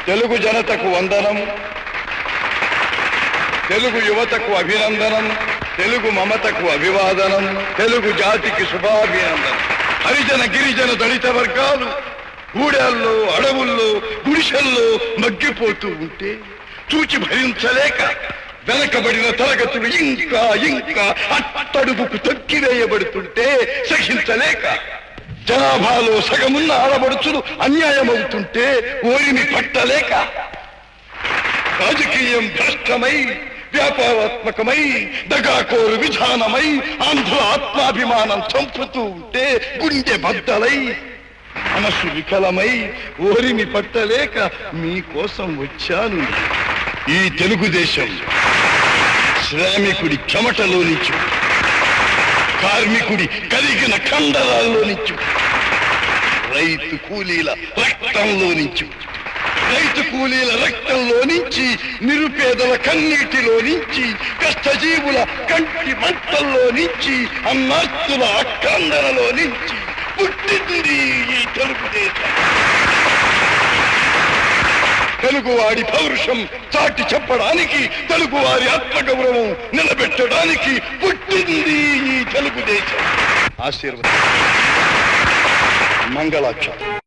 తెలుగు జనతకు వందనం, తెలుగు యువతకు అభినందనం, తెలుగు మమతకు అభివాదనం, తెలుగు జాతికి శుభాభినందనం. హరిజన గిరిజన దళిత వర్గాలు గూడెల్లో, అడవుల్లో, గుడిసెల్లో మగ్గిపోతూ ఉంటే చూచి భరించలేక వెనకబడిన తరగతులు ఇంకా ఇంకా అట్టడుగుకు తొక్కివేయబడుతుంటే సహించలేక జనాభాలో సగమున్న ఆడబడుచులు అన్యాయమవుతుంటే ఓరిని పట్టలేక రాజకీయం భ్రష్టమై, వ్యాపారాత్మకమై, దగాకోరు విధానమై ఆంధ్ర ఆత్మాభిమానం చంపుతూ ఉంటే గుండె బద్దలై మనసు వికలమై ఓరిని పట్టలేక మీకోసం వచ్చాను. ఈ తెలుగుదేశం శ్రామికుడి చెమటలో నుంచి, కార్మికుడి కలిగిన కండరాల్లో నుంచి, రైతు కూలీల రక్తంలో నుంచి, రైతు కూలీల రక్తంలో నుంచి, నిరుపేదల కన్నీటిలో నుంచి, కష్టజీవుల కంటి మంటల్లో నుంచి, అన్నార్తుల అక్కందనలో నుంచి పుట్టింది ఈ తెలుగుదేశం. తెలుగువాడి పౌరుషం చాటి చెప్పడానికి, తెలుగువారి ఆత్మగౌరవం నిలబెట్టడానికి పుట్టింది ఈ తెలుగుదేశం. ఆశీర్వాదం. మంగళాక్షరం.